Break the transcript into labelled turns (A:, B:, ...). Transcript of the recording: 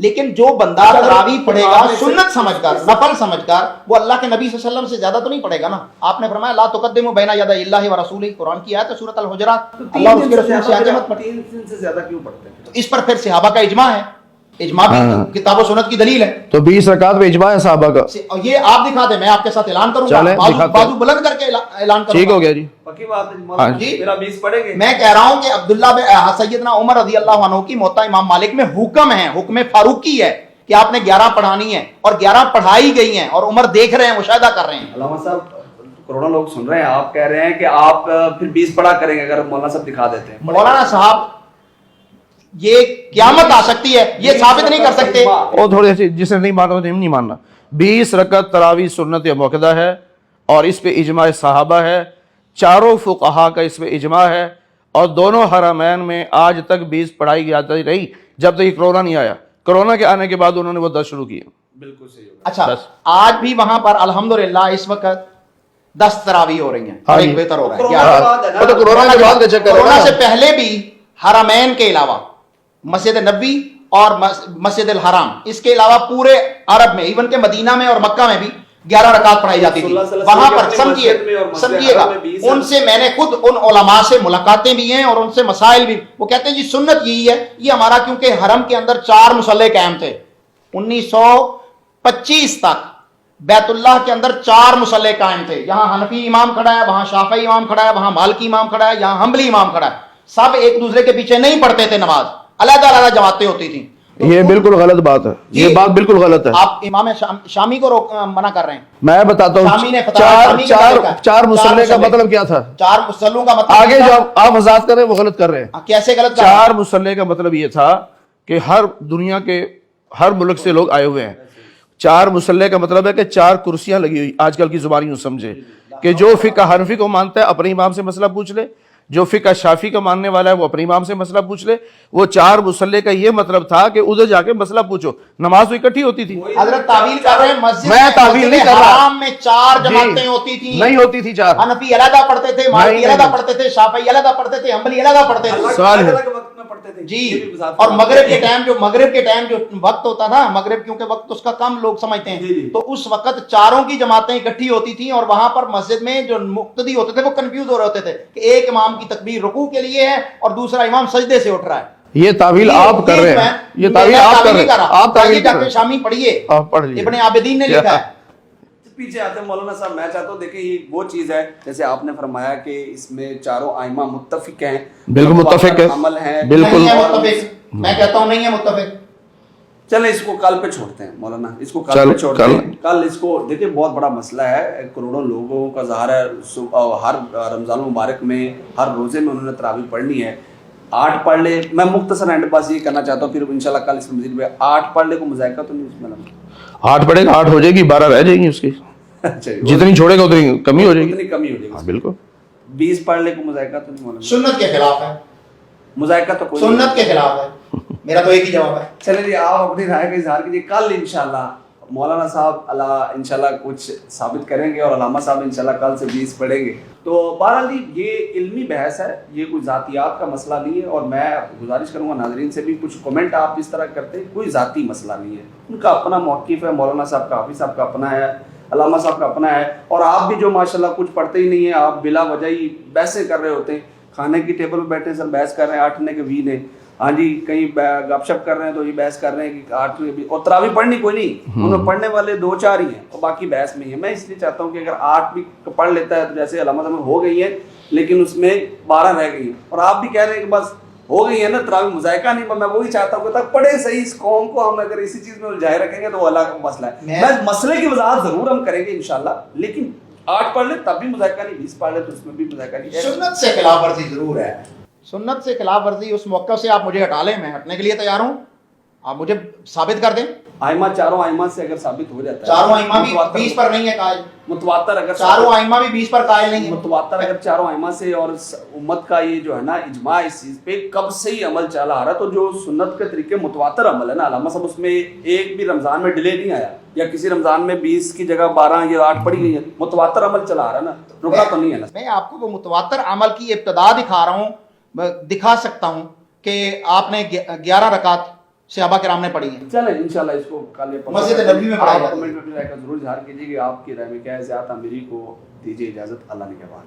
A: لیکن جو بندہ تراویح پڑھے گا سنت سمجھ کر نفل سمجھ کر وہ اللہ کے نبی صلی اللہ علیہ وسلم سے زیادہ تو نہیں پڑھے گا نا. آپ نے فرمایا لا تقدموا بین یدی اللہ و رسولہ، قرآن کی آیت ہے سورۃ الحجرات. اللہ اور اس کے رسول سے آگے مت پڑھیں.
B: 3 دن سے زیادہ کیوں پڑھتے ہیں؟
A: تو اس پر پھر صحابہ کا اجماع ہے، اجماع بھی کتاب و سنت کی دلیل ہے.
C: تو 20 رکعت میں اجماع ہے صحابہ کا.
A: اور یہ آپ دکھا دیں، میں آپ کے ساتھ اعلان کروں گا، بازو بلند کر کے اعلان کروں گا.
C: ٹھیک ہو گیا جی.
B: پکی بات ہے جی، میرا 20 پڑھیں گے.
A: میں کہہ رہا ہوں کہ عبداللہ سیدنا عمر رضی اللہ عنہ کی موطا امام مالک میں حکم ہے، حکم فاروقی ہے کہ آپ نے 11 پڑھانی ہے، اور 11 پڑھائی گئی ہیں، اور عمر دیکھ رہے ہیں، مشاہدہ کر رہے ہیں.
B: علامہ صاحب کروڑوں لوگ سن رہے ہیں، آپ کہہ رہے ہیں کہ آپ پھر 20 پڑھا کریں گے اگر مولانا صاحب دکھا دیتے ہیں.
A: مولانا صاحب یہ قیامت آ سکتی ہے، یہ ثابت نہیں کر سکتے.
C: اور تھوڑی سی جسے نہیں ماننا نہیں ماننا. 20 رکعت تراویح سنت موقدہ ہے، اور اس پہ اجماع صحابہ ہے، چاروں فقہا کا اس پہ اجماع ہے، اور دونوں حرمین میں آج تک 20 پڑھائی جاتی رہی جب تک کرونا نہیں آیا. کرونا کے آنے کے بعد انہوں نے وہ 10 شروع کیے.
B: بالکل صحیح ہوگا.
A: اچھا آج بھی وہاں پر الحمدللہ اس وقت 10 تراویح ہو رہی ہیں، اور ایک بہتر ہو رہا ہے.
C: وہ تو کرونا کے بعد کا چکر ہے
A: کورونا
C: نا.
A: سے پہلے بھی حرمین کے علاوہ مسجد نبی اور مسجد الحرام، اس کے علاوہ پورے عرب میں، ایون کہ مدینہ میں اور مکہ میں بھی 11 رکعت پڑھائی جاتی تھی. وہاں پر سمجھیے گا، ان سے میں نے خود ان علماء سے ملاقاتیں بھی ہیں اور ان سے مسائل بھی. وہ کہتے ہیں جی سنت یہی ہے، یہ ہمارا کیونکہ حرم کے اندر 4 مصلی قائم تھے 1925 تک، بیت اللہ کے اندر 4 مصلی قائم تھے. یہاں حنفی امام کھڑا ہے، وہاں شافعی امام کھڑا ہے، وہاں مالکی امام کھڑا ہے، یہاں حنبلی امام کھڑا ہے. سب ایک دوسرے کے پیچھے نہیں پڑھتے تھے نماز، علیحدہ علیحدہ جماعتیں ہوتی تھیں.
C: یہ بالکل غلط بات ہے، یہ بات بالکل غلط ہے.
A: آپ امام شامی کو منع کر رہے ہیں.
C: میں بتاتا
A: شامی نے
C: ہوں
A: فتح شامی کا طریقہ ہے.
C: 4 مصلی کا مطلب کیا تھا.
A: 4 مصلوں کا مطلب
C: آگے جو آپ وضاحت کر رہے ہیں وہ غلط کر رہے ہیں.
A: کیسے غلط کر رہے ہیں؟
C: 4 مصلی کا مطلب یہ تھا کہ ہر دنیا کے ہر ملک سے لوگ آئے ہوئے ہیں. 4 مصلی کا مطلب ہے کہ 4 کرسیاں لگی ہوئی. آج کل کی زبان یوں سمجھے کہ جو فقہ حنفی کو مانتا ہے اپنے امام سے مسئلہ پوچھ لے، جو فقہ شافی کا ماننے والا ہے وہ اپنے امام سے مسئلہ پوچھ لے. وہ 4 مصلی کا یہ مطلب تھا کہ ادھر جا کے مسئلہ پوچھو. نماز تو اکٹھی ہوتی تھی.
A: حضرت تعویل کر رہے ہیں. مسجد
C: میں تعویل نہیں کر رہا.
A: حرام میں 4 جماعتیں ہوتی تھیں.
C: نہیں ہوتی تھی 4.
A: حنفی علیحدہ پڑھتے تھے، مالکی علیحدہ پڑھتے تھے، شافعی علیحدہ پڑھتے تھے، حنبلی علیحدہ پڑھتے تھے.
C: سوال ہے
B: وقت میں پڑھتے تھے
A: جی. اور مغرب کے ٹائم جو وقت ہوتا تھا، مغرب کیونکہ وقت اس کا کم لوگ سمجھتے ہیں، تو اس وقت 4 کی جماعتیں اکٹھی ہوتی تھیں، اور وہاں پر مسجد میں جو مقتدی ہوتے تھے وہ کنفیوز ہو رہے ہوتے تھے کہ ایک امام کی تکبیر رکوع کے لیے ہے اور دوسرا امام سجدے سے اٹھ رہا ہے.
C: یہ تعویل آپ کر رہے ہیں. یہ تعویل آپ کر رہے ہیں. آپ تعویل کر رہے ہیں.
A: شامی پڑھیے،
C: آپ پڑھ لیجیے.
A: ابن عابدین نے لکھا ہے.
B: پیچھے آتے ہیں مولانا صاحب. میں چاہتا ہوں دیکھیں یہ وہ چیز ہے جیسے آپ نے فرمایا کہ اس میں 4 ائمہ متفق ہیں.
C: بالکل متفق ہے.
B: عمل ہے
C: بالکل
A: نہیں ہے متفق. میں کہتا ہوں نہیں ہے متفق.
B: چلیں اس کو کل پہ چھوڑتے ہیں مولانا، اس کو کل پہ چھوڑتے ہیں. کل اس کو دیکھیں بہت بڑا مسئلہ ہے. کروڑوں لوگوں کا ظاہر ہے ہر رمضان المبارک میں ہر روزے میں انہوں نے تراویح پڑھنی ہے. 8 پڑھ لے. میں مختصر اینڈ بس یہ کرنا چاہتا ہوں، پھر انشاءاللہ کل اس میں مزید 8 پڑھ لے کو مذائقہ تو نہیں اس میں.
C: 8 پڑھے گا 8 ہو جائے گی، 12 رہ جائیں گی اس کی. جتنی چھوڑے گا اتنی کمی ہو جائے گی.
B: اتنی کمی ہو جائے گی.
C: بالکل.
B: 20 پڑھ لے کو مذائقہ تو نہیں مولانا.
A: سنت کے خلاف ہے.
B: مذائقہ تو کوئی
A: سنت کے خلاف ہے. میرا تو ایک ہی جواب ہے.
B: چلیں جی آپ اپنی رائے کا اظہار کیجیے. کل انشاءاللہ مولانا صاحب اللہ انشاءاللہ کچھ ثابت کریں گے اور علامہ صاحب انشاءاللہ کل سے 20 پڑھیں گے. تو بہرحال یہ علمی بحث ہے، یہ کوئی ذاتیات کا مسئلہ نہیں ہے. اور میں گزارش کروں گا ناظرین سے بھی کچھ کمنٹ آپ اس طرح کرتے ہیں، کوئی ذاتی مسئلہ نہیں ہے. ان کا اپنا موقف ہے، مولانا صاحب کا، حافظ صاحب کا اپنا ہے، علامہ صاحب کا اپنا ہے. اور آپ بھی جو ماشاءاللہ کچھ پڑھتے ہی نہیں ہیں، آپ بلا وجہ ہی بحثیں کر رہے ہوتے ہیں. کھانے کی ٹیبل پہ بیٹھے سر بحث کر رہے ہیں 8 نے کہ 20 نے. ہاں جی کہیں گپ شپ کر رہے ہیں تو یہ بحث کر رہے ہیں کہ 8 نے. اور تراویح پڑھنی کوئی نہیں، انہیں پڑھنے والے 2-4 ہی ہیں اور باقی بحث میں ہی ہے. میں اس لیے چاہتا ہوں کہ اگر 8 بھی پڑھ لیتا ہے تو جیسے علامہ صاحب ہو گئی ہیں لیکن اس میں 12 رہ گئی ہیں، اور آپ بھی کہہ رہے ہیں کہ بس ہو گئی ہے نا تراویح مذائقہ نہیں. میں وہی چاہتا ہوں کہ تک پڑھے صحیح. اس قوم کو ہم اگر اسی چیز میں الجھائے رکھیں گے تو وہ الگ مسئلہ ہے. میں مسئلے کی وضاحت ضرور ہم کریں گے انشاءاللہ، لیکن 8 پڑھ لے تب بھی مذائقہ نہیں، 20 پڑھ لے تو اس میں بھی مذائقہ نہیں.
A: سنت سے خلاف ورزی ضرور ہے. سنت سے خلاف ورزی اس موقع سے آپ مجھے ہٹا لیں، میں ہٹنے کے لیے تیار ہوں. آپ مجھے ثابت کر دیں.
B: ائمہ 4 ائمہ سے اگر ثابت ہو جاتا ہے،
A: 4 ائمہ بھی 20 پر نہیں ہے قائل.
B: متواتر اگر
A: 4 ائمہ بھی 20 پر قائل نہیں ہے.
B: متواتر اگر 4 ائمہ سے اور امت کا یہ جو ہے نا اجماع اس چیز پہ کب سے ہی عمل چلا آ رہا ہے، تو جو سنت کے طریقے متواتر عمل ہے نا علامہ صاحب، اس میں ایک بھی رمضان میں ڈیلے نہیں آیا، یا کسی رمضان میں 20 کی جگہ 12 یا 8 پڑھی گئی ہے. متواتر عمل چلا آ رہا ہے نا، رکا تو نہیں ہے نا.
A: میں آپ کو وہ متواتر عمل کی ابتدا دکھا رہا ہوں، دکھا سکتا ہوں کہ آپ نے 11 رکعت صحابہ کرام نے پڑھی ہیں.
B: چلیں انشاءاللہ اس کو کل
A: مسجد نبوی میں پڑھایا
B: آپ
A: جاتا ہے.
B: کمنٹ میں اپنی رائے کا ضرور اظہار کیجیے کہ آپ کی رائے میں کیا ہے. زیادہ میری کو دیجیے اجازت. اللہ نے کے بعد.